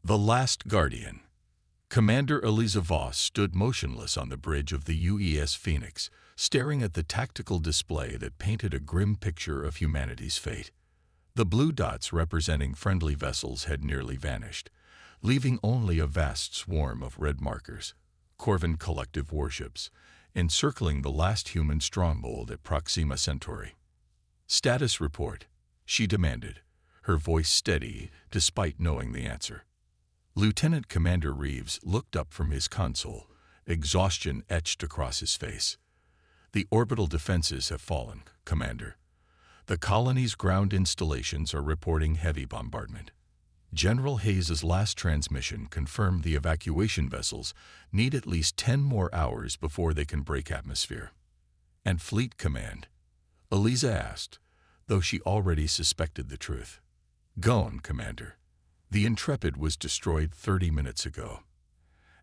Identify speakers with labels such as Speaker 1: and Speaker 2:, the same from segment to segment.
Speaker 1: The Last Guardian. Commander Eliza Voss stood motionless on the bridge of the UES Phoenix, staring at the tactical display that painted a grim picture of humanity's fate. The blue dots representing friendly vessels had nearly vanished, leaving only a vast swarm of red markers, Corvin collective warships, encircling the last human stronghold at Proxima Centauri. "Status report," she demanded, her voice steady despite knowing the answer. Lieutenant Commander Reeves looked up from his console, exhaustion etched across his face. "The orbital defenses have fallen, Commander. The colony's ground installations are reporting heavy bombardment. General Hayes's last transmission confirmed the evacuation vessels need at least 10 more hours before they can break atmosphere." "And Fleet Command?" Eliza asked, though she already suspected the truth. "Gone, Commander. The Intrepid was destroyed 30 minutes ago."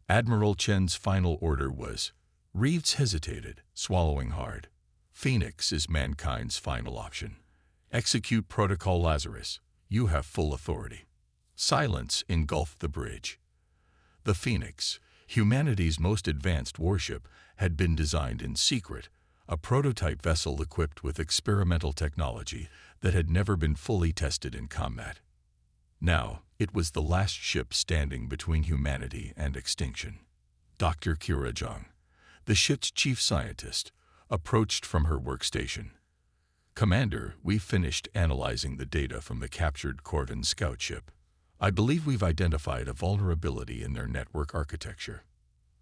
Speaker 1: Admiral Chen's final order was. Reeves hesitated, swallowing hard. "Phoenix is mankind's final option. Execute Protocol Lazarus. You have full authority." Silence engulfed the bridge. The Phoenix, humanity's most advanced warship, had been designed in secret, a prototype vessel equipped with experimental technology that had never been fully tested in combat. Now, it was the last ship standing between humanity and extinction. Dr. Kira Jung, the ship's chief scientist, approached from her workstation. "Commander, we've finished analyzing the data from the captured Corvin scout ship. I believe we've identified a vulnerability in their network architecture."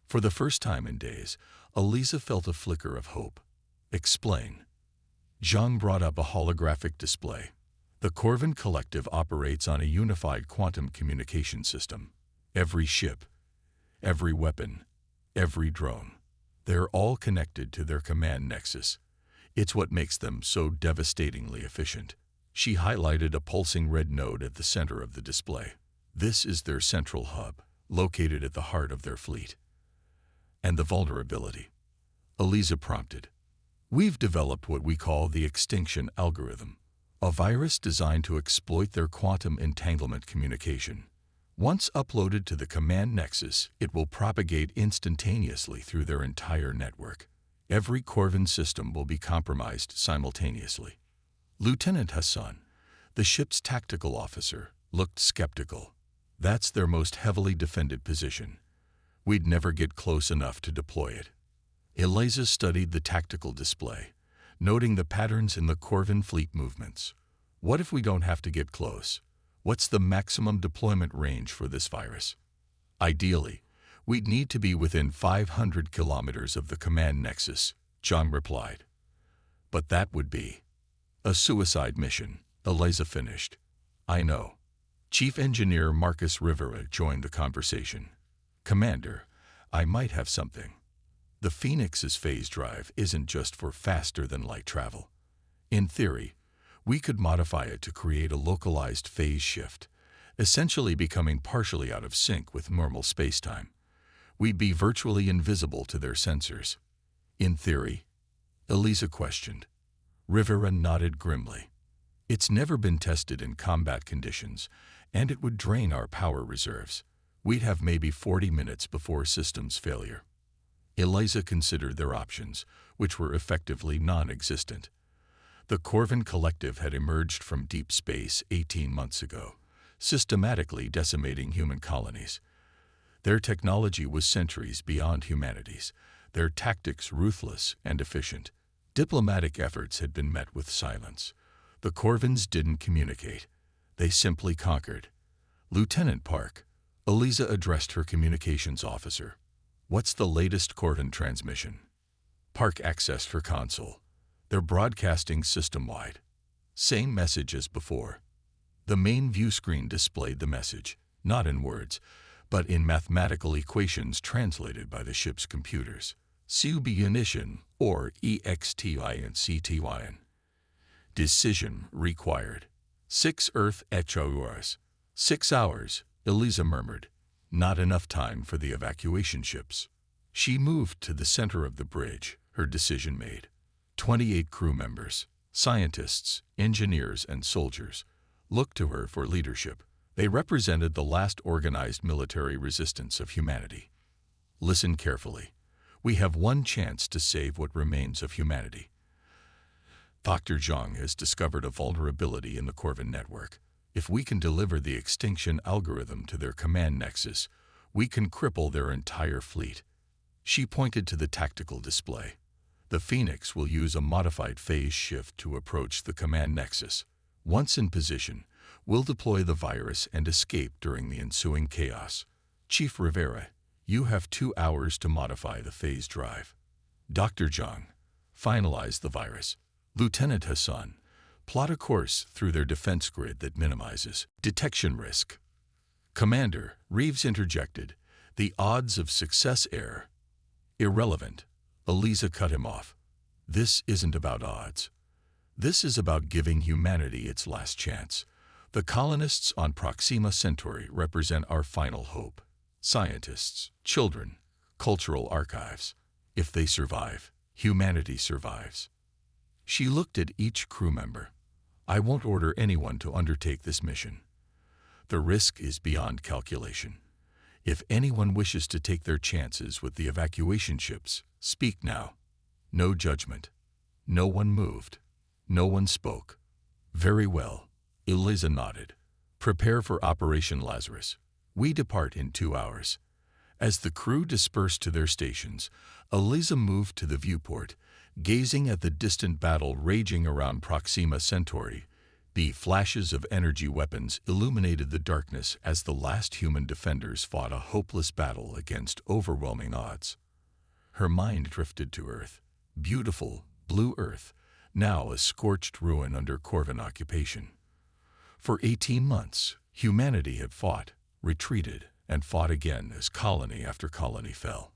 Speaker 1: For the first time in days, Eliza felt a flicker of hope. "Explain." Zhang brought up a holographic display. "The Corvin Collective operates on a unified quantum communication system. Every ship, every weapon, every drone, they're all connected to their command nexus. It's what makes them so devastatingly efficient." She highlighted a pulsing red node at the center of the display. "This is their central hub, located at the heart of their fleet." "And the vulnerability?" Eliza prompted. "We've developed what we call the extinction algorithm, a virus designed to exploit their quantum entanglement communication. Once uploaded to the command nexus, it will propagate instantaneously through their entire network. Every Corvin system will be compromised simultaneously." Lieutenant Hassan, the ship's tactical officer, looked skeptical. "That's their most heavily defended position. We'd never get close enough to deploy it." Eliza studied the tactical display, noting the patterns in the Corvin fleet movements. "What if we don't have to get close? What's the maximum deployment range for this virus?" "Ideally, we'd need to be within 500 kilometers of the command nexus," John replied. "But that would be a suicide mission," Eliza finished. "I know." Chief Engineer Marcus Rivera joined the conversation. "Commander, I might have something. The Phoenix's phase drive isn't just for faster-than-light travel. In theory, we could modify it to create a localized phase shift, essentially becoming partially out of sync with normal spacetime. We'd be virtually invisible to their sensors." "In theory?" Eliza questioned. Rivera nodded grimly. "It's never been tested in combat conditions, and it would drain our power reserves. We'd have maybe 40 minutes before systems failure." Eliza considered their options, which were effectively non-existent. The Corvin Collective had emerged from deep space 18 months ago, systematically decimating human colonies. Their technology was centuries beyond humanity's, their tactics ruthless and efficient. Diplomatic efforts had been met with silence. The Corvins didn't communicate. They simply conquered. "Lieutenant Park," Eliza addressed her communications officer. "What's the latest Corvin transmission?" Park accessed her console. "They're broadcasting system-wide. Same message as before." The main view screen displayed the message, not in words, but in mathematical equations translated by the ship's computers. Subunition, or EXTINCTYN. "Decision required. 6 Earth HOURs. 6 hours," Eliza murmured. "Not enough time for the evacuation ships." She moved to the center of the bridge, her decision made. 28 crew members, scientists, engineers, and soldiers, looked to her for leadership. They represented the last organized military resistance of humanity. Listen carefully. We have one chance to save what remains of humanity. Dr. Zhang has discovered a vulnerability in the Corvin network. If we can deliver the extinction algorithm to their command nexus, we can cripple their entire fleet. She pointed to the tactical display. The Phoenix will use a modified phase shift to approach the command nexus. Once in position, we'll deploy the virus and escape during the ensuing chaos. Chief Rivera, you have 2 hours to modify the phase drive. Dr. Zhang, finalize the virus. Lieutenant Hassan, plot a course through their defense grid that minimizes detection risk. Commander, Reeves interjected, the odds of success are irrelevant. Eliza cut him off. This isn't about odds. This is about giving humanity its last chance. The colonists on Proxima Centauri represent our final hope. Scientists, children, cultural archives. If they survive, humanity survives. She looked at each crew member. I won't order anyone to undertake this mission. The risk is beyond calculation. If anyone wishes to take their chances with the evacuation ships, speak now. No judgment. No one moved. No one spoke. Very well. Eliza nodded. Prepare for Operation Lazarus. We depart in 2 hours. As the crew dispersed to their stations, Eliza moved to the viewport, gazing at the distant battle raging around Proxima Centauri. The flashes of energy weapons illuminated the darkness as the last human defenders fought a hopeless battle against overwhelming odds. Her mind drifted to Earth. Beautiful, blue Earth, now a scorched ruin under Corvin occupation. For 18 months, humanity had fought, retreated, and fought again as colony after colony fell.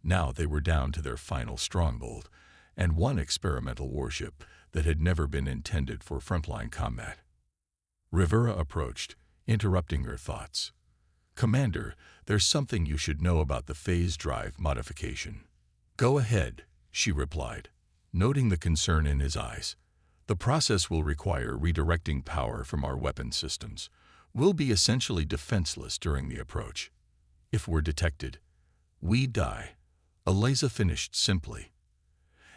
Speaker 1: Now they were down to their final stronghold, and one experimental warship that had never been intended for frontline combat. Rivera approached, interrupting her thoughts. Commander, there's something you should know about the phase drive modification. Go ahead, she replied, noting the concern in his eyes. The process will require redirecting power from our weapon systems. We'll be essentially defenseless during the approach. If we're detected, we die. Eliza finished simply.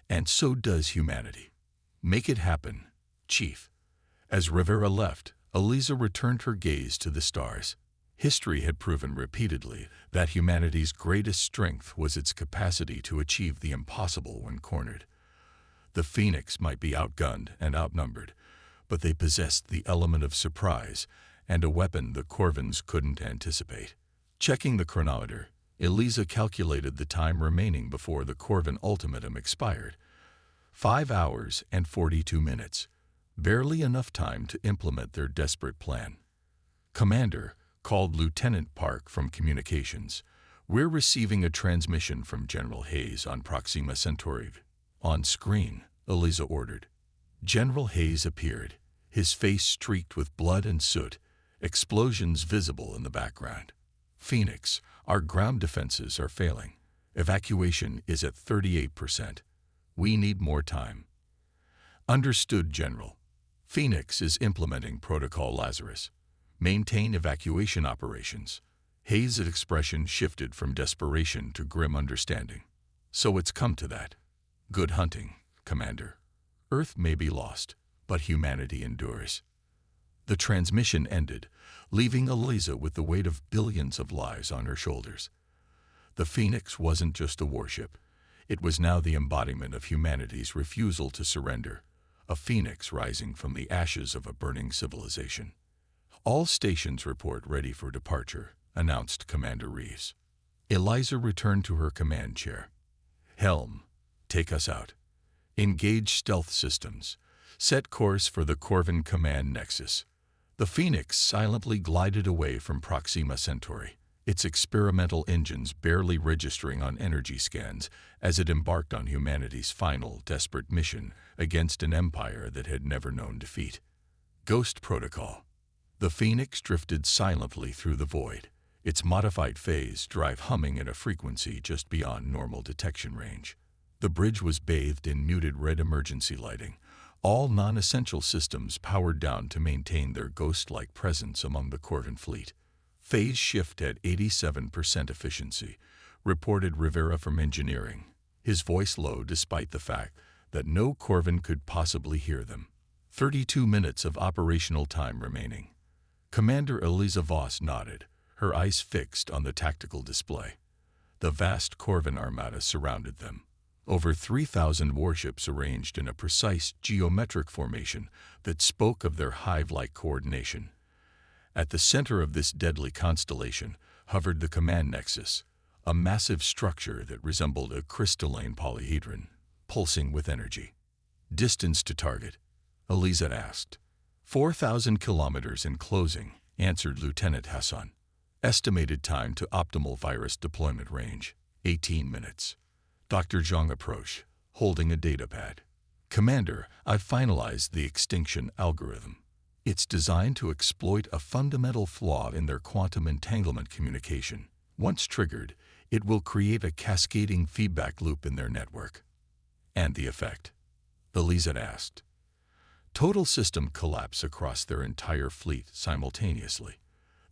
Speaker 1: And so does humanity. Make it happen, Chief. As Rivera left, Eliza returned her gaze to the stars. History had proven repeatedly that humanity's greatest strength was its capacity to achieve the impossible when cornered. The Phoenix might be outgunned and outnumbered, but they possessed the element of surprise and a weapon the Corvins couldn't anticipate. Checking the chronometer, Eliza calculated the time remaining before the Corvin ultimatum expired. 5 hours and 42 minutes. Barely enough time to implement their desperate plan. Commander, called Lieutenant Park from communications, we're receiving a transmission from General Hayes on Proxima Centauri. On screen, Eliza ordered. General Hayes appeared, his face streaked with blood and soot, explosions visible in the background. Phoenix, our ground defenses are failing. Evacuation is at 38%. We need more time. Understood, General. Phoenix is implementing Protocol Lazarus. Maintain evacuation operations. Hayes' expression shifted from desperation to grim understanding. So it's come to that. Good hunting, Commander. Earth may be lost, but humanity endures. The transmission ended, leaving Eliza with the weight of billions of lives on her shoulders. The Phoenix wasn't just a warship. It was now the embodiment of humanity's refusal to surrender, a phoenix rising from the ashes of a burning civilization. All stations report ready for departure, announced Commander Reeves. Eliza returned to her command chair. Helm, take us out. Engage stealth systems. Set course for the Corvin command nexus. The Phoenix silently glided away from Proxima Centauri, its experimental engines barely registering on energy scans as it embarked on humanity's final, desperate mission against an empire that had never known defeat. Ghost Protocol. The Phoenix drifted silently through the void, its modified phase drive humming at a frequency just beyond normal detection range. The bridge was bathed in muted red emergency lighting, All non-essential systems powered down to maintain their ghost-like presence among the Corvin fleet. Phase shift at 87% efficiency, reported Rivera from engineering, his voice low despite the fact that no Corvin could possibly hear them. 32 minutes of operational time remaining. Commander Eliza Voss nodded, her eyes fixed on the tactical display. The vast Corvin armada surrounded them. Over 3,000 warships arranged in a precise geometric formation that spoke of their hive-like coordination. At the center of this deadly constellation hovered the command nexus, a massive structure that resembled a crystalline polyhedron, pulsing with energy. Distance to target, Eliza asked. 4,000 kilometers in closing, answered Lieutenant Hassan. Estimated time to optimal virus deployment range, 18 minutes. Dr. Zhang approached, holding a datapad. Commander, I've finalized the extinction algorithm. It's designed to exploit a fundamental flaw in their quantum entanglement communication. Once triggered, it will create a cascading feedback loop in their network. And the effect? Eliza asked. Total system collapse across their entire fleet simultaneously.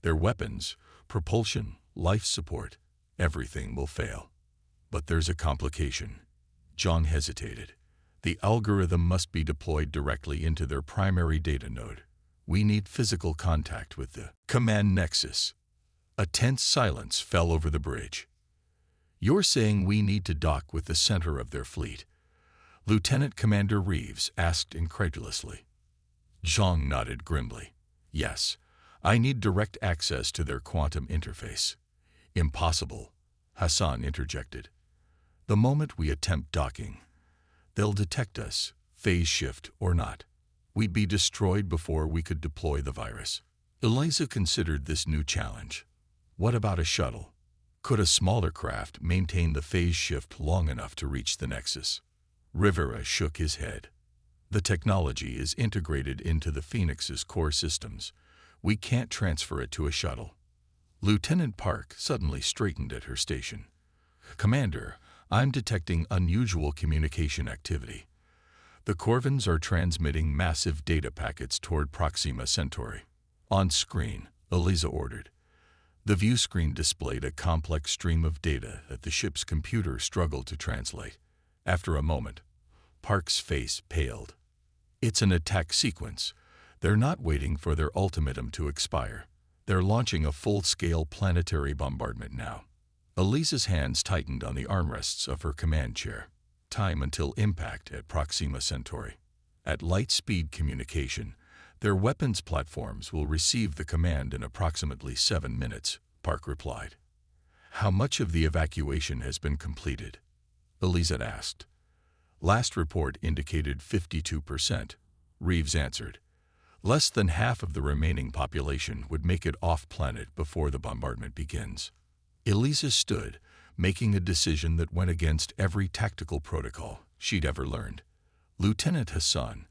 Speaker 1: Their weapons, propulsion, life support, everything will fail. But there's a complication. Zhang hesitated. The algorithm must be deployed directly into their primary data node. We need physical contact with the command nexus. A tense silence fell over the bridge. You're saying we need to dock with the center of their fleet? Lieutenant Commander Reeves asked incredulously. Zhang nodded grimly. Yes, I need direct access to their quantum interface. Impossible, Hassan interjected. The moment we attempt docking, they'll detect us, phase shift or not. We'd be destroyed before we could deploy the virus. Eliza considered this new challenge. What about a shuttle? Could a smaller craft maintain the phase shift long enough to reach the nexus? Rivera shook his head. The technology is integrated into the Phoenix's core systems. We can't transfer it to a shuttle. Lieutenant Park suddenly straightened at her station. Commander, I'm detecting unusual communication activity. The Corvins are transmitting massive data packets toward Proxima Centauri. On screen, Eliza ordered. The view screen displayed a complex stream of data that the ship's computer struggled to translate. After a moment, Park's face paled. It's an attack sequence. They're not waiting for their ultimatum to expire. They're launching a full-scale planetary bombardment now. Eliza's hands tightened on the armrests of her command chair. Time until impact at Proxima Centauri. At light-speed communication, their weapons platforms will receive the command in approximately 7 minutes, Park replied. How much of the evacuation has been completed? Eliza asked. Last report indicated 52%, Reeves answered. Less than half of the remaining population would make it off-planet before the bombardment begins. Eliza stood, making a decision that went against every tactical protocol she'd ever learned. Lieutenant Hassan,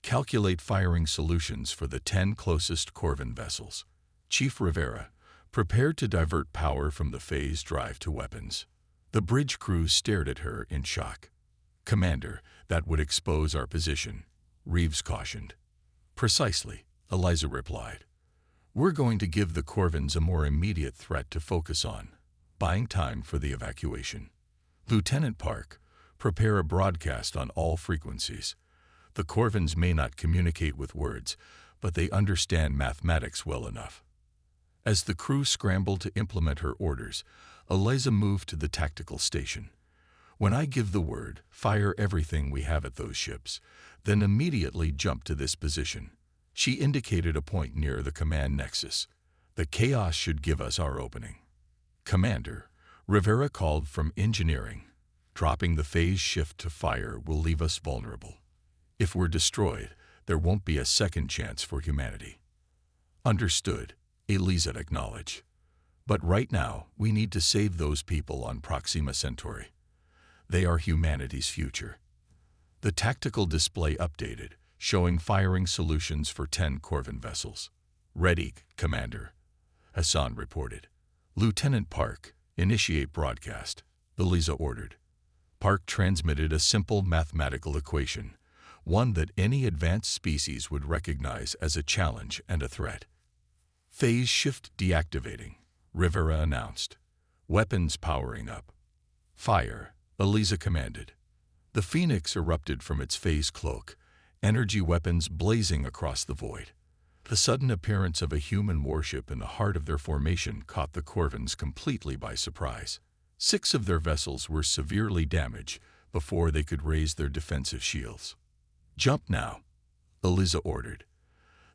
Speaker 1: calculate firing solutions for the 10 closest Corvin vessels. Chief Rivera, prepare to divert power from the phase drive to weapons. The bridge crew stared at her in shock. Commander, that would expose our position, Reeves cautioned. Precisely, Eliza replied. We're going to give the Corvins a more immediate threat to focus on, buying time for the evacuation. Lieutenant Park, prepare a broadcast on all frequencies. The Corvins may not communicate with words, but they understand mathematics well enough. As the crew scrambled to implement her orders, Eliza moved to the tactical station. When I give the word, fire everything we have at those ships, then immediately jump to this position. She indicated a point near the command nexus. The chaos should give us our opening. Commander, Rivera called from engineering. Dropping the phase shift to fire will leave us vulnerable. If we're destroyed, there won't be a second chance for humanity. Understood, Eliza acknowledged. But right now, we need to save those people on Proxima Centauri. They are humanity's future. The tactical display updated, showing firing solutions for 10 Corvin vessels. Ready, Commander, Hassan reported. Lieutenant Park, initiate broadcast, Eliza ordered. Park transmitted a simple mathematical equation. one that any advanced species would recognize as a challenge and a threat. Phase shift deactivating, Rivera announced. Weapons powering up. Fire, Eliza commanded. The Phoenix erupted from its phase cloak, energy weapons blazing across the void. The sudden appearance of a human warship in the heart of their formation caught the Corvins completely by surprise. 6 of their vessels were severely damaged before they could raise their defensive shields. "Jump now," Eliza ordered.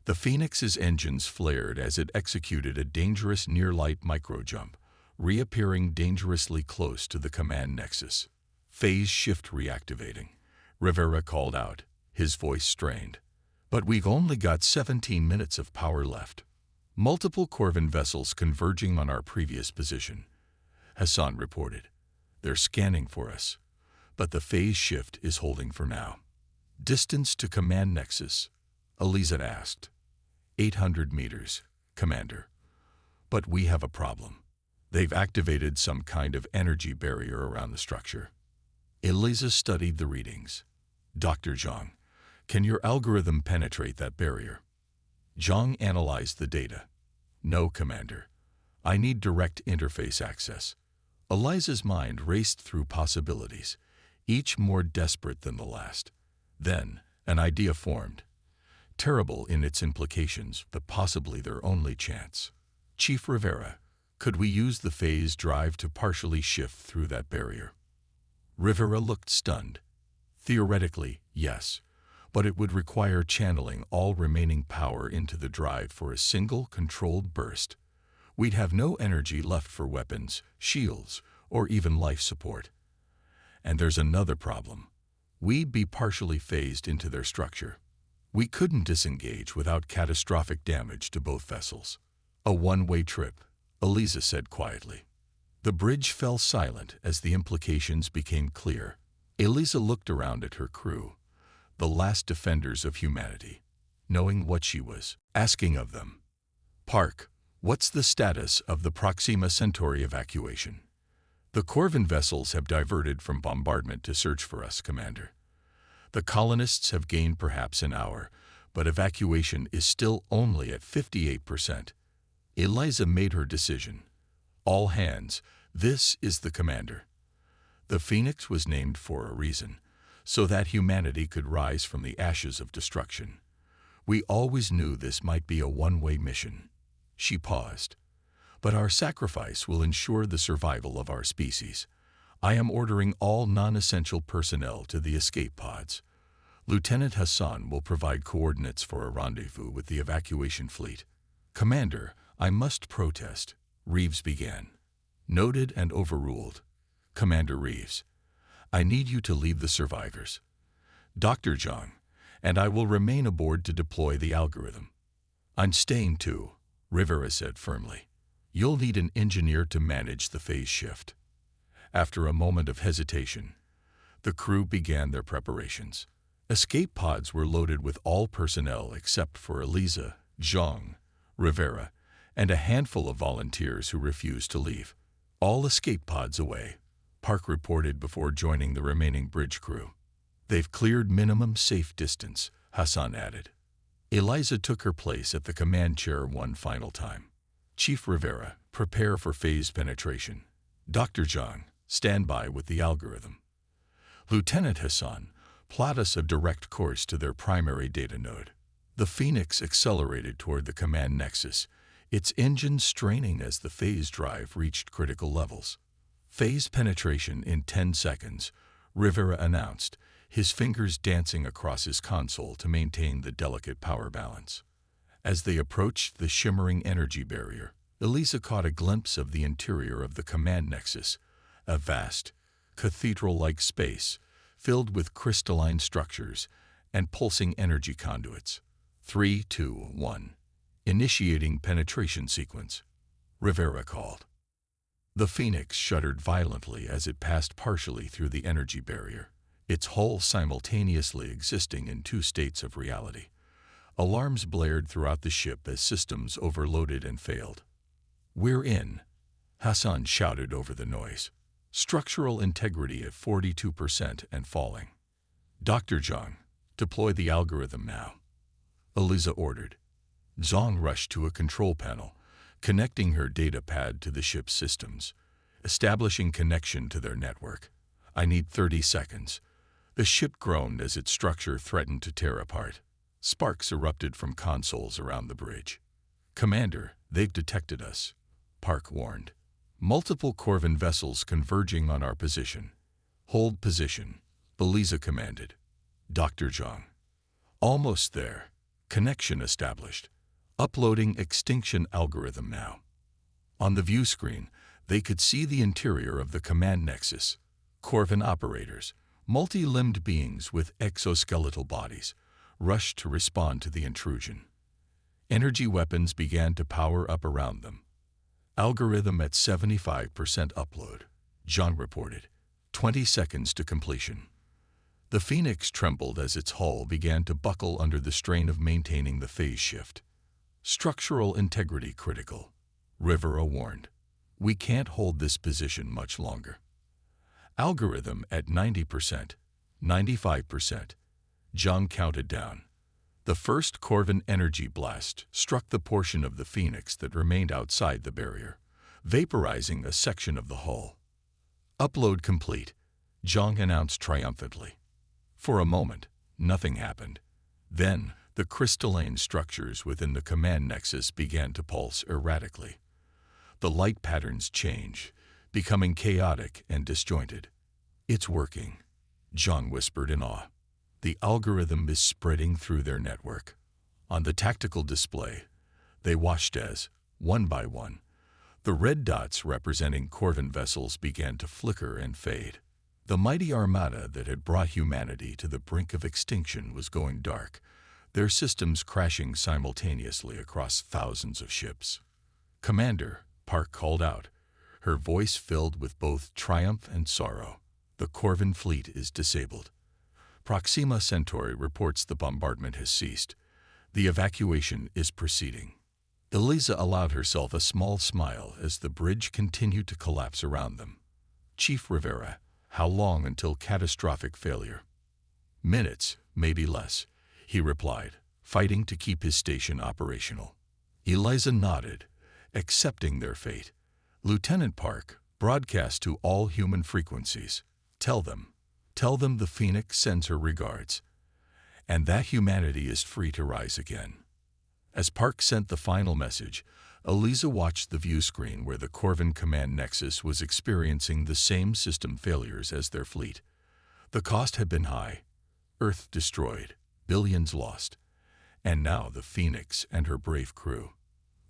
Speaker 1: The Phoenix's engines flared as it executed a dangerous near-light micro-jump, reappearing dangerously close to the command nexus. "Phase shift reactivating," Rivera called out, his voice strained. "But we've only got 17 minutes of power left." "Multiple Corvin vessels converging on our previous position," Hassan reported. "They're scanning for us, but the phase shift is holding for now." "Distance to command nexus?" Eliza asked. 800 meters, Commander. "But we have a problem. They've activated some kind of energy barrier around the structure." Eliza studied the readings. "Dr. Zhang, can your algorithm penetrate that barrier?" Zhang analyzed the data. "No, Commander. I need direct interface access." Eliza's mind raced through possibilities, each more desperate than the last. Then, an idea formed. Terrible in its implications, but possibly their only chance. "Chief Rivera, could we use the phase drive to partially shift through that barrier?" Rivera looked stunned. "Theoretically, yes, but it would require channeling all remaining power into the drive for a single controlled burst. We'd have no energy left for weapons, shields, or even life support. And there's another problem. We'd be partially phased into their structure. We couldn't disengage without catastrophic damage to both vessels." "A one-way trip," Eliza said quietly. The bridge fell silent as the implications became clear. Eliza looked around at her crew, the last defenders of humanity, knowing what she was asking of them. "Park, what's the status of the Proxima Centauri evacuation?" "The Corvin vessels have diverted from bombardment to search for us, Commander. The colonists have gained perhaps an hour, but evacuation is still only at 58%. Eliza made her decision. "All hands, this is the Commander." The Phoenix was named for a reason, so that humanity could rise from the ashes of destruction. "We always knew this might be a one-way mission." She paused. "But our sacrifice will ensure the survival of our species. I am ordering all non-essential personnel to the escape pods. Lieutenant Hassan will provide coordinates for a rendezvous with the evacuation fleet." "Commander, I must protest," Reeves began. "Noted and overruled." "Commander Reeves, I need you to lead the survivors." "Dr. Zhang, and I will remain aboard to deploy the algorithm." "I'm staying too," Rivera said firmly. "You'll need an engineer to manage the phase shift." After a moment of hesitation, the crew began their preparations. Escape pods were loaded with all personnel except for Eliza, Zhang, Rivera, and a handful of volunteers who refused to leave. "All escape pods away," Park reported before joining the remaining bridge crew. "They've cleared minimum safe distance," Hassan added. Eliza took her place at the command chair one final time. "Chief Rivera, prepare for phase penetration. Dr. Zhang, stand by with the algorithm. Lieutenant Hassan, plot us a direct course to their primary data node." The Phoenix accelerated toward the command nexus, its engines straining as the phase drive reached critical levels. "Phase penetration in 10 seconds, Rivera announced, his fingers dancing across his console to maintain the delicate power balance. As they approached the shimmering energy barrier, Eliza caught a glimpse of the interior of the command nexus, a vast, cathedral-like space filled with crystalline structures and pulsing energy conduits. 3, 2, 1. Initiating penetration sequence," Rivera called. The Phoenix shuddered violently as it passed partially through the energy barrier, its hull simultaneously existing in 2 states of reality. Alarms blared throughout the ship as systems overloaded and failed. "We're in," Hassan shouted over the noise. "Structural integrity at 42% and falling." "Dr. Zhang, Deploy the algorithm now, Eliza ordered. Zhang rushed to a control panel, connecting her data pad to the ship's systems, establishing connection to their network. I need 30 seconds. The ship groaned as its structure threatened to tear apart. Sparks erupted from consoles around the bridge. Commander, they've detected us, Park warned. Multiple Corvin vessels converging on our position. Hold position, Eliza commanded. Dr. Zhang. Almost there. Connection established. Uploading extinction algorithm now. On the view screen, they could see the interior of the command nexus. Corvin operators, multi-limbed beings with exoskeletal bodies, rushed to respond to the intrusion. Energy weapons began to power up around them. Algorithm at 75% upload, Zhang reported. 20 seconds to completion. The Phoenix trembled as its hull began to buckle under the strain of maintaining the phase shift. Structural integrity critical, Rivera warned. We can't hold this position much longer. Algorithm at 90%, 95%. Zhang counted down. The first Corvin energy blast struck the portion of the Phoenix that remained outside the barrier, vaporizing a section of the hull. Upload complete, Zhang announced triumphantly. For a moment, nothing happened. Then, the crystalline structures within the command nexus began to pulse erratically. The light patterns changed, becoming chaotic and disjointed. It's working, Zhang whispered in awe. The algorithm is spreading through their network. On the tactical display, they watched as, one by one, the red dots representing Corvin vessels began to flicker and fade. The mighty armada that had brought humanity to the brink of extinction was going dark, their systems crashing simultaneously across thousands of ships. Commander, Park called out, her voice filled with both triumph and sorrow. The Corvin fleet is disabled. Proxima Centauri reports the bombardment has ceased. The evacuation is proceeding. Eliza allowed herself a small smile as the bridge continued to collapse around them. Chief Rivera, how long until catastrophic failure? Minutes, maybe less, he replied, fighting to keep his station operational. Eliza nodded, accepting their fate. Lieutenant Park broadcast to all human frequencies. Tell them the Phoenix sends her regards, and that humanity is free to rise again. As Park sent the final message, Eliza watched the view screen where the Corvin command nexus was experiencing the same system failures as their fleet. The cost had been high. Earth destroyed, billions lost, and now the Phoenix and her brave crew.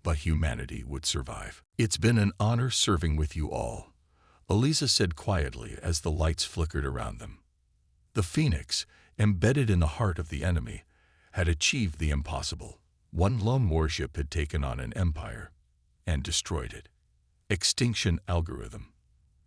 Speaker 1: But humanity would survive. It's been an honor serving with you all, Eliza said quietly as the lights flickered around them. The Phoenix, embedded in the heart of the enemy, had achieved the impossible. One lone warship had taken on an empire and destroyed it. Extinction algorithm.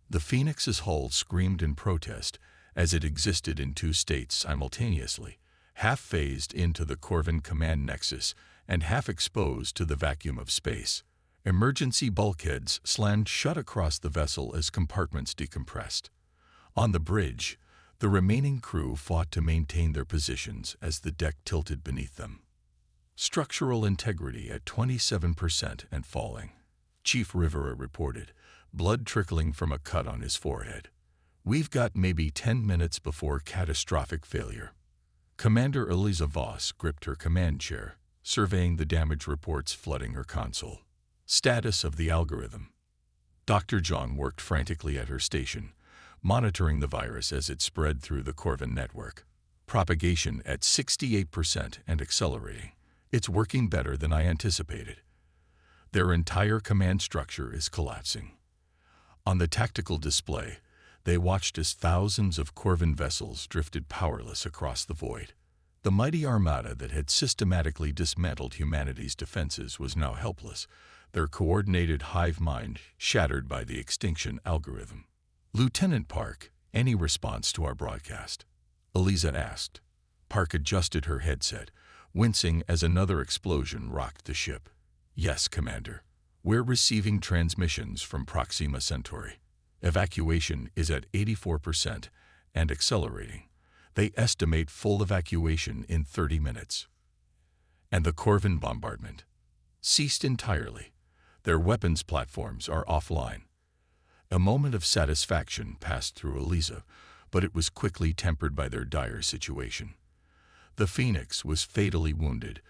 Speaker 1: The Phoenix's hull screamed in protest as it existed in two states simultaneously, half phased into the Corvin command nexus and half exposed to the vacuum of space. Emergency bulkheads slammed shut across the vessel as compartments decompressed. On the bridge, the remaining crew fought to maintain their positions as the deck tilted beneath them. Structural integrity at 27% and falling, Chief Rivera reported, blood trickling from a cut on his forehead. We've got maybe 10 minutes before catastrophic failure. Commander Eliza Voss gripped her command chair, surveying the damage reports flooding her console. Status of the algorithm. Dr. Zhang worked frantically at her station, monitoring the virus as it spread through the Corvin network. Propagation at 68% and accelerating. It's working better than I anticipated. Their entire command structure is collapsing. On the tactical display, they watched as thousands of Corvin vessels drifted powerless across the void. The mighty armada that had systematically dismantled humanity's defenses was now helpless, their coordinated hive mind shattered by the extinction algorithm. Lieutenant Park, any response to our broadcast? Eliza asked. Park adjusted her headset, wincing as another explosion rocked the ship. Yes, Commander. We're receiving transmissions from Proxima Centauri. Evacuation is at 84% and accelerating. They estimate full evacuation in 30 minutes. And the Corvin bombardment ceased entirely. Their weapons platforms are offline. A moment of satisfaction passed through Eliza, but it was quickly tempered by their dire situation. The Phoenix was fatally wounded,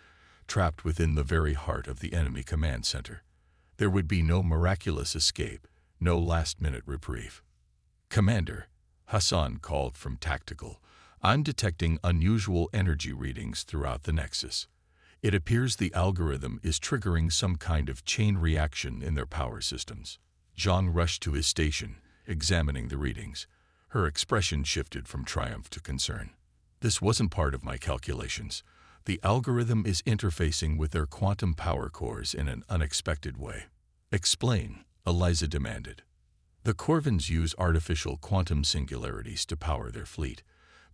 Speaker 1: trapped within the very heart of the enemy command center. There would be no miraculous escape, no last-minute reprieve. "Commander," Hassan called from tactical, "I'm detecting unusual energy readings throughout the Nexus. It appears the algorithm is triggering some kind of chain reaction in their power systems." Zhang rushed to his station, examining the readings. Her expression shifted from triumph to concern. "This wasn't part of my calculations. The algorithm is interfacing with their quantum power cores in an unexpected way." "Explain," Eliza demanded. "The Corvins use artificial quantum singularities to power their fleet,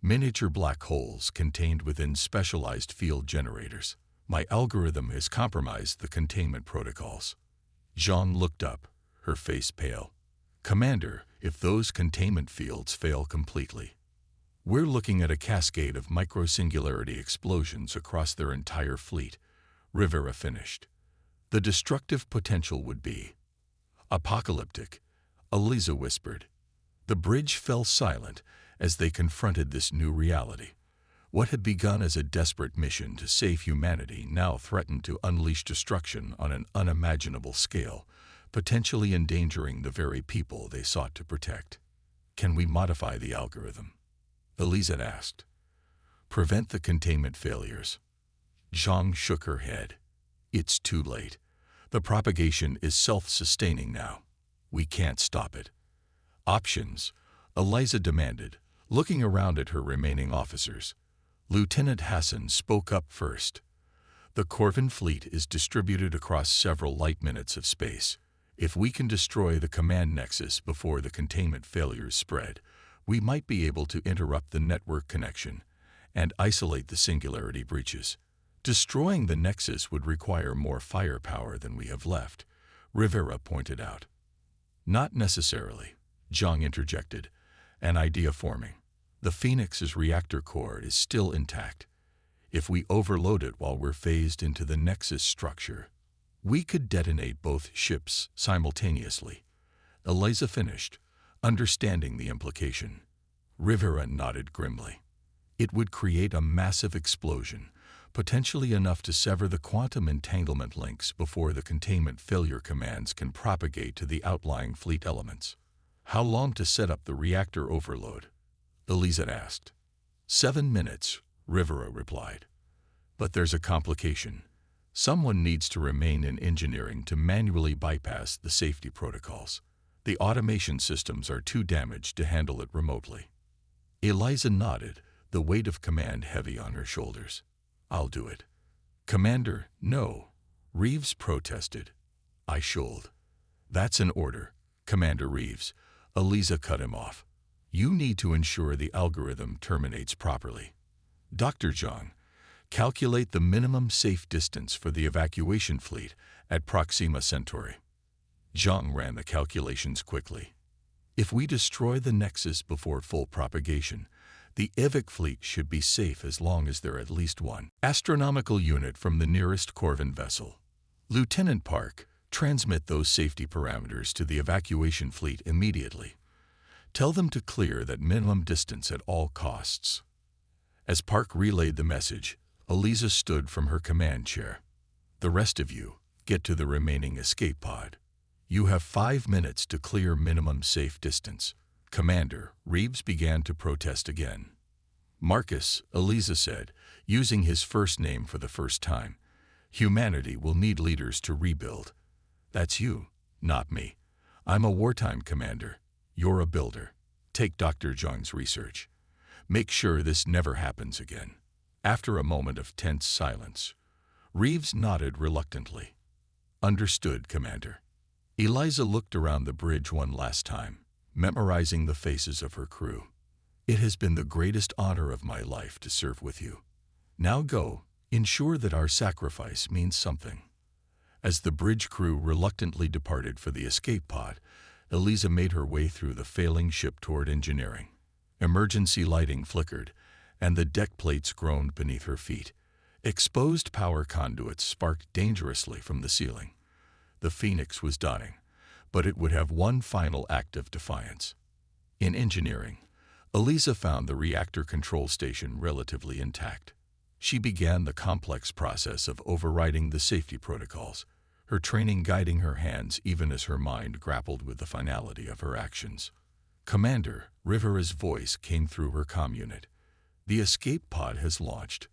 Speaker 1: miniature black holes contained within specialized field generators. My algorithm has compromised the containment protocols." Zhang looked up, her face pale. "Commander, if those containment fields fail completely, we're looking at a cascade of microsingularity explosions across their entire fleet," Rivera finished. "The destructive potential would be apocalyptic," Eliza whispered. The bridge fell silent as they confronted this new reality. What had begun as a desperate mission to save humanity now threatened to unleash destruction on an unimaginable scale, potentially endangering the very people they sought to protect. "Can we modify the algorithm?" Eliza asked. "Prevent the containment failures." Zhang shook her head. "It's too late. The propagation is self-sustaining now. We can't stop it." "Options," Eliza demanded, looking around at her remaining officers. Lieutenant Hassan spoke up first. "The Corvin fleet is distributed across several light minutes of space. If we can destroy the command nexus before the containment failures spread, we might be able to interrupt the network connection and isolate the singularity breaches. Destroying the nexus would require more firepower than we have left," Rivera pointed out. "Not necessarily," Zhang interjected, an idea forming. "The Phoenix's reactor core is still intact. If we overload it while we're phased into the nexus structure, we could detonate both ships simultaneously." Eliza finished, understanding the implication. Rivera nodded grimly. "It would create a massive explosion, potentially enough to sever the quantum entanglement links before the containment failure commands can propagate to the outlying fleet elements." "How long to set up the reactor overload?" Eliza asked. 7 minutes, Rivera replied. "But there's a complication. Someone needs to remain in engineering to manually bypass the safety protocols. The automation systems are too damaged to handle it remotely." Eliza nodded, the weight of command heavy on her shoulders. "I'll do it." "Commander, no," Reeves protested. "I should." "That's an order, Commander Reeves," Eliza cut him off. "You need to ensure the algorithm terminates properly. Dr. Zhang, calculate the minimum safe distance for the evacuation fleet at Proxima Centauri." Zhang ran the calculations quickly. "If we destroy the nexus before full propagation, the evac fleet should be safe as long as there are at least one astronomical unit from the nearest Corvin vessel. Lieutenant Park, transmit those safety parameters to the evacuation fleet immediately. Tell them to clear that minimum distance at all costs." As Park relayed the message, Eliza stood from her command chair. "The rest of you, get to the remaining escape pod. You have 5 minutes to clear minimum safe distance." "Commander," Reeves began to protest again. "Marcus," Eliza said, using his first name for the first time, "humanity will need leaders to rebuild. That's you, not me. I'm a wartime commander. You're a builder. Take Dr. Zhang's research. Make sure this never happens again." After a moment of tense silence, Reeves nodded reluctantly. "Understood, Commander." Eliza looked around the bridge one last time, memorizing the faces of her crew. "It has been the greatest honor of my life to serve with you. Now go, ensure that our sacrifice means something." As the bridge crew reluctantly departed for the escape pod, Eliza made her way through the failing ship toward engineering. Emergency lighting flickered, and the deck plates groaned beneath her feet. Exposed power conduits sparked dangerously from the ceiling. The Phoenix was dying, but it would have one final act of defiance. In engineering, Eliza found the reactor control station relatively intact. She began the complex process of overriding the safety protocols, her training guiding her hands even as her mind grappled with the finality of her actions. "Commander," Rivera's voice came through her comm unit. "The escape pod has launched.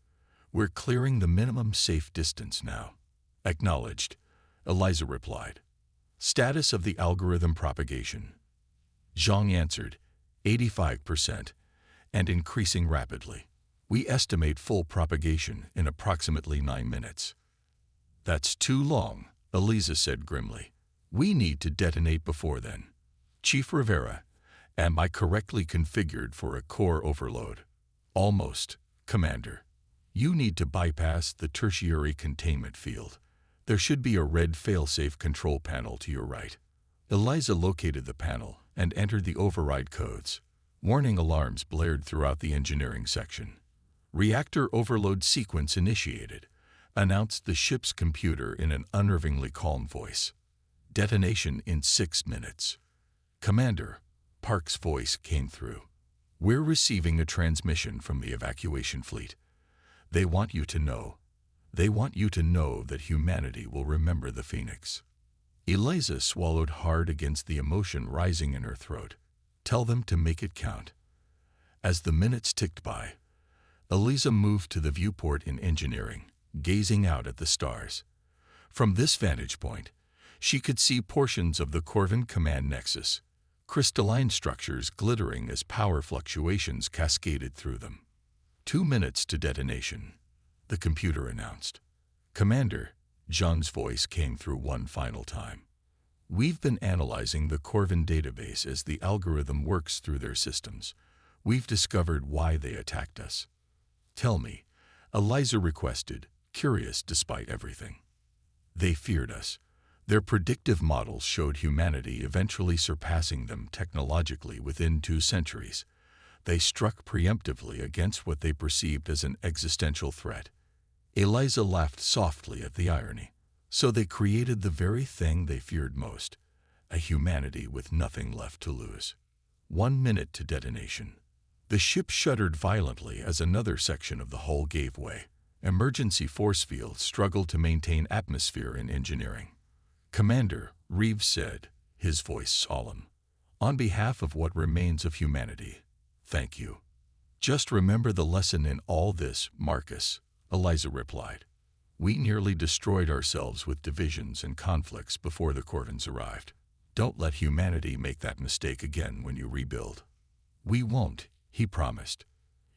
Speaker 1: We're clearing the minimum safe distance now." "Acknowledged," Eliza replied. "Status of the algorithm propagation?" Zhang answered, 85%, and increasing rapidly. "We estimate full propagation in approximately 9 minutes. "That's too long," Eliza said grimly. "We need to detonate before then." "Chief Rivera, am I correctly configured for a core overload?" "Almost, Commander. You need to bypass the tertiary containment field. There should be a red failsafe control panel to your right." Eliza located the panel and entered the override codes. Warning alarms blared throughout the engineering section. "Reactor overload sequence initiated," announced the ship's computer in an unnervingly calm voice. "Detonation in 6 minutes." "Commander," Park's voice came through. "We're receiving a transmission from the evacuation fleet. They want you to know that humanity will remember the Phoenix." Eliza swallowed hard against the emotion rising in her throat. "Tell them to make it count." As the minutes ticked by, Eliza moved to the viewport in engineering, gazing out at the stars. From this vantage point, she could see portions of the Corvin command nexus, crystalline structures glittering as power fluctuations cascaded through them. 2 minutes to detonation, the computer announced. "Commander," John's voice came through one final time. "We've been analyzing the Corvin database as the algorithm works through their systems. We've discovered why they attacked us." "Tell me," Eliza requested, curious despite everything. "They feared us. Their predictive models showed humanity eventually surpassing them technologically within 2 centuries. They struck preemptively against what they perceived as an existential threat." Eliza laughed softly at the irony. "So they created the very thing they feared most, a humanity with nothing left to lose." 1 minute to detonation. The ship shuddered violently as another section of the hull gave way. Emergency force fields struggled to maintain atmosphere in engineering. "Commander," Reeves said, his voice solemn, "on behalf of what remains of humanity, thank you." "Just remember the lesson in all this, Marcus," Eliza replied. "We nearly destroyed ourselves with divisions and conflicts before the Corvins arrived. Don't let humanity make that mistake again when you rebuild." "We won't," he promised.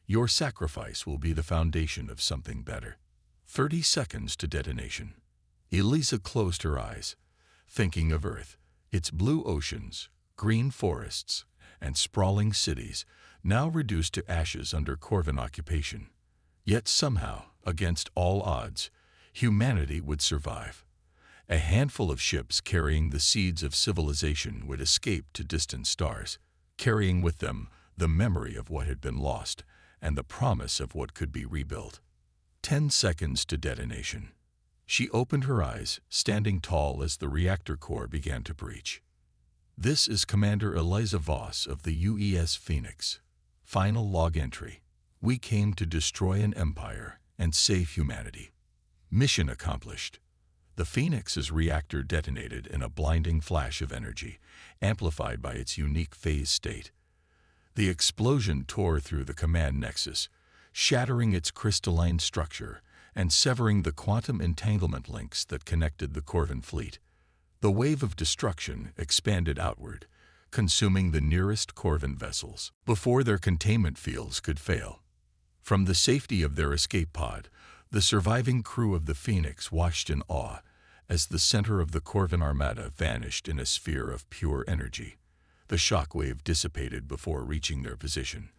Speaker 1: "Your sacrifice will be the foundation of something better." 30 seconds to detonation. Eliza closed her eyes, thinking of Earth, its blue oceans, green forests, and sprawling cities, now reduced to ashes under Corvin occupation. Yet somehow, against all odds, humanity would survive. A handful of ships carrying the seeds of civilization would escape to distant stars, carrying with them the memory of what had been lost and the promise of what could be rebuilt. 10 seconds to detonation. She opened her eyes, standing tall as the reactor core began to breach. "This is Commander Eliza Voss of the UES Phoenix. Final log entry. We came to destroy an empire and save humanity. Mission accomplished." The Phoenix's reactor detonated in a blinding flash of energy, amplified by its unique phase state. The explosion tore through the command nexus, shattering its crystalline structure and severing the quantum entanglement links that connected the Corvin fleet. The wave of destruction expanded outward, consuming the nearest Corvin vessels before their containment fields could fail. From the safety of their escape pod, the surviving crew of the Phoenix watched in awe as the center of the Corvin armada vanished in a sphere of pure energy. The shockwave dissipated before reaching their position,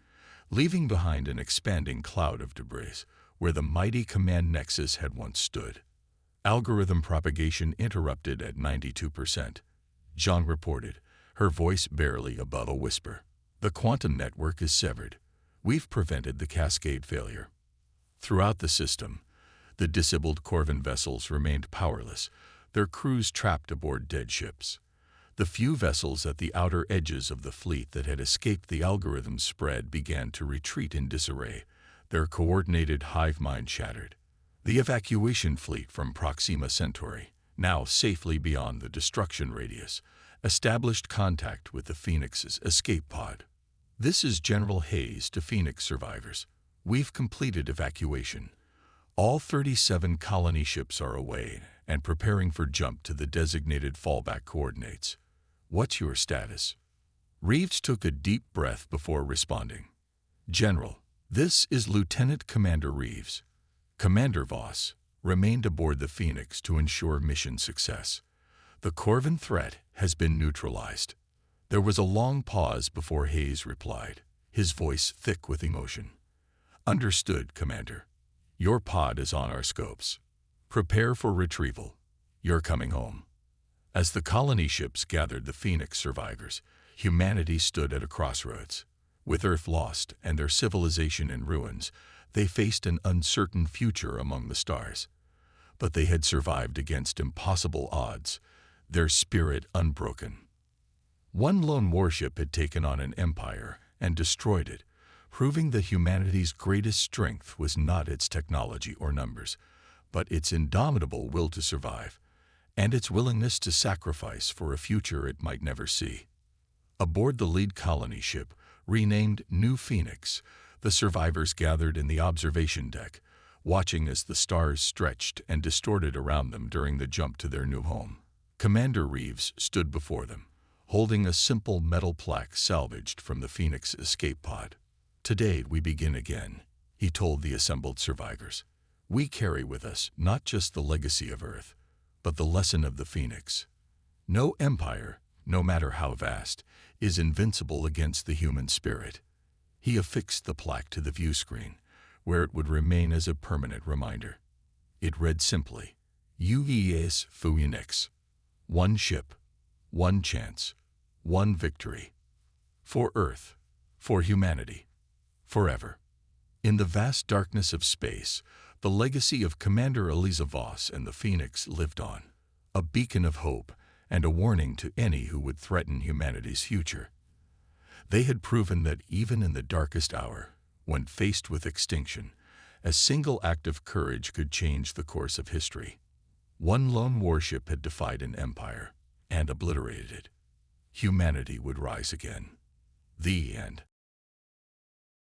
Speaker 1: leaving behind an expanding cloud of debris where the mighty command nexus had once stood. Algorithm propagation interrupted at 92%. John reported, her voice barely above a whisper. "The quantum network is severed. We've prevented the cascade failure. Throughout the system, the disabled Corvin vessels remained powerless, their crews trapped aboard dead ships. The few vessels at the outer edges of the fleet that had escaped the algorithm's spread began to retreat in disarray, their coordinated hive mind shattered. The evacuation fleet from Proxima Centauri, now safely beyond the destruction radius, established contact with the Phoenix's escape pod. This is General Hayes to Phoenix survivors. We've completed evacuation. All 37 colony ships are away and preparing for jump to the designated fallback coordinates. What's your status? Reeves took a deep breath before responding. General, this is Lieutenant Commander Reeves. Commander Voss remained aboard the Phoenix to ensure mission success. The Corvin threat has been neutralized. There was a long pause before Hayes replied, his voice thick with emotion. Understood, Commander. Your pod is on our scopes. Prepare for retrieval. You're coming home. As the colony ships gathered the Phoenix survivors, humanity stood at a crossroads. With Earth lost and their civilization in ruins, they faced an uncertain future among the stars. But they had survived against impossible odds, their spirit unbroken. One lone warship had taken on an empire and destroyed it, proving that humanity's greatest strength was not its technology or numbers, but its indomitable will to survive, and its willingness to sacrifice for a future it might never see. Aboard the lead colony ship, renamed New Phoenix, the survivors gathered in the observation deck, watching as the stars stretched and distorted around them during the jump to their new home. Commander Reeves stood before them, holding a simple metal plaque salvaged from the Phoenix escape pod. Today we begin again, he told the assembled survivors. We carry with us not just the legacy of Earth, but the lesson of the Phoenix. No empire, no matter how vast, is invincible against the human spirit. He affixed the plaque to the view screen, where it would remain as a permanent reminder. It read simply, HFY Phoenix. One ship, one chance, one victory. For Earth, for humanity, forever. In the vast darkness of space, the legacy of Commander Eliza Voss and the Phoenix lived on, a beacon of hope and a warning to any who would threaten humanity's future. They had proven that even in the darkest hour, when faced with extinction, a single act of courage could change the course of history. One lone warship had defied an empire and obliterated it. Humanity would rise again. The end.